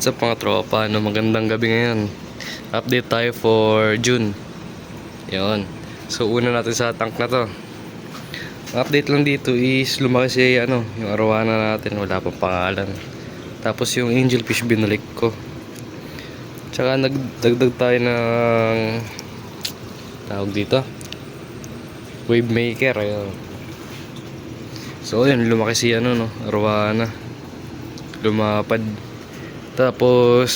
What's up mga tropa? Magandang gabi ngayon. Update tayo for June. Yun. So una natin sa tank na to. Ang update lang dito is lumaki si yung arwana natin. Wala pang pangalan. Tapos yung angelfish binalik ko. Tsaka nagdagdag tayo ng tawag dito, wave maker. Ayun. So yun, lumaki si arwana. Lumapad. Tapos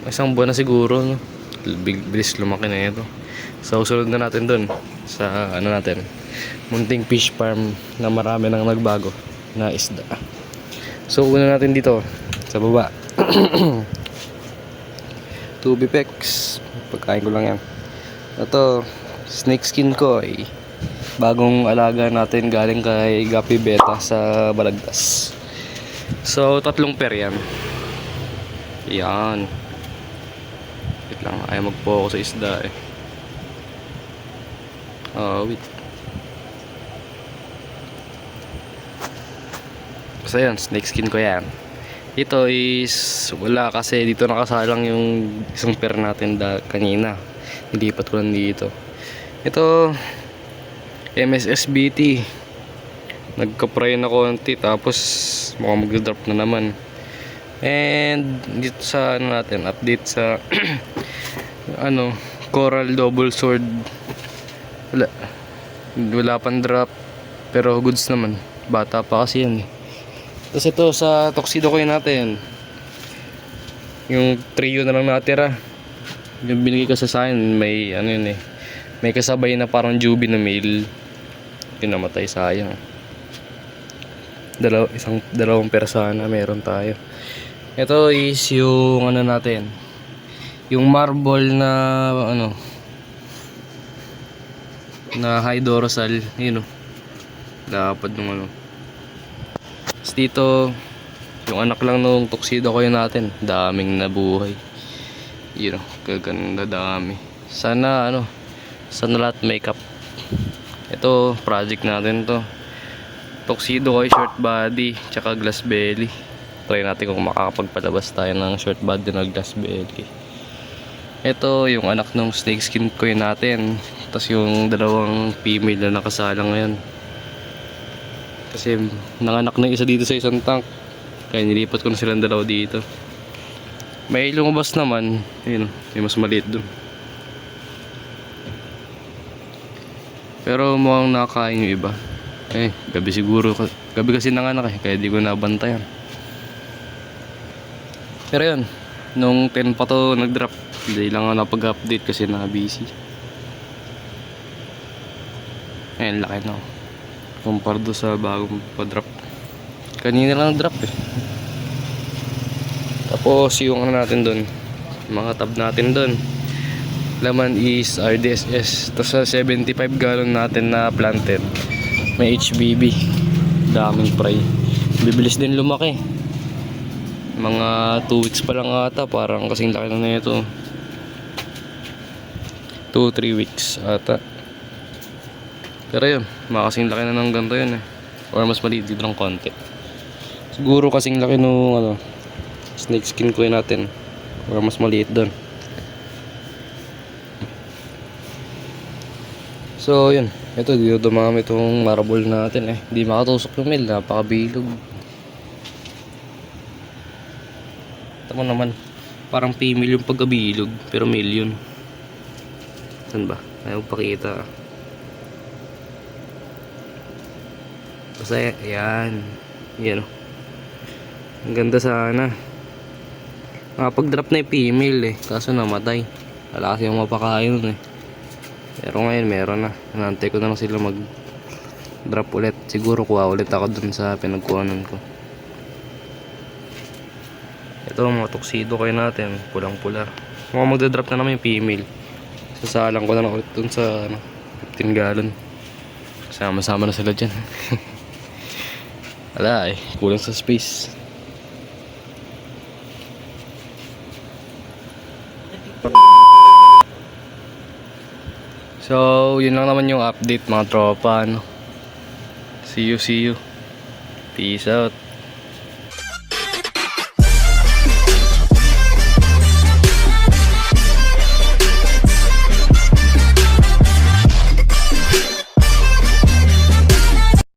isang buwan na siguro, no? Bilis lumaki na ito. So susunod na natin dun sa natin, munting fish farm na marami nang nagbago na isda. So una natin dito sa baba. Tubipex, pagkain ko lang yan. Ito snake skin ko ay bagong alaga natin galing kay Gapi Beta sa Balagtas. So 3 pair yan. Yan. Wait lang, ayaw mag-focus sa isda eh. Wait. So yan, snake skin ko yan. Ito is wala kasi dito nakasalang yung isang pair natin kanina. Nilipat ko lang dito. Ito MSSBT. Nagka-pry na konti tapos mukhang mag-drop na naman. And dito sa natin, update sa coral double sword. Wala pang drop pero goods naman. Bata pa kasi yan eh. Tapos ito sa tuxedo coin natin, yung trio na lang natira. Yung binigay ko sa sign, may may kasabay na parang jubi na male. Pinamatay, sayang. Dalawang persona meron tayo. Ito is yung natin, yung marble na na high dorsal, lapad ng Tapos dito yung anak lang nung tuxedo ko yun natin, daming nabuhay. Kaganda dami. Sana lahat makeup. Ito project natin to. Tuxedo ko, short body, tsaka glass belly. Try natin kung makakapagpalabas tayo ng short body na glass belly. Ito yung anak ng snake skin coin natin. Tapos yung dalawang female na nakasalang ngayon. Kasi nanganak na isa dito sa isang tank. Kaya nilipat ko na silang dalawa dito. May lumabas naman. Ayun, may mas maliit dun. Pero mukhang nakakain yung iba. Gabi siguro. Gabi kasi nanganak kaya di ko nabantayan. Pero yun, nung 10 pa to nag-drop. Hindi lang ako napag-update kasi na-busy. Ayan, laki na. Compare do sa bagong pa-drop. Kanina lang drop eh. Tapos yung natin dun, mga tab natin dun, laman is RDSS. Tapos sa 75 gallon natin na planted, may HBB. Daming fry. Bibilis din lumaki. Mga 2 weeks pa lang ata, parang kasing laki na ito. 2-3 weeks ata. Pero yun, makasing laki na ng ganito yun eh. Or mas maliit dito ng konti. Siguro kasing laki nung snake skin ko natin. Or mas maliit doon. So yun, ito dito dumami itong marble natin eh. Hindi makatusok yung male, napakabilog. Tama naman, parang female yung pagkabilog, pero male yun. Saan ba? Ayaw pakita. Basta yan. Yan o. Ang ganda sana. Nakapag-drop na yung female eh. Kaso namatay. Wala kasi yung mapakain nun eh. Pero ngayon meron na. Nantay ko na lang sila mag-drop ulit. Siguro kuha ulit ako dun sa pinagkuhanan ko. Ito mga tuxedo kayo natin. Pulang-pula. Mukhang magda-drop na naman yung female. Sasalang ko na lang ulit dun sa 15 gallon. Sama-sama na sila dyan. Wala eh. Kulang sa space. So, yun lang naman yung update mga tropa. See you. Peace out.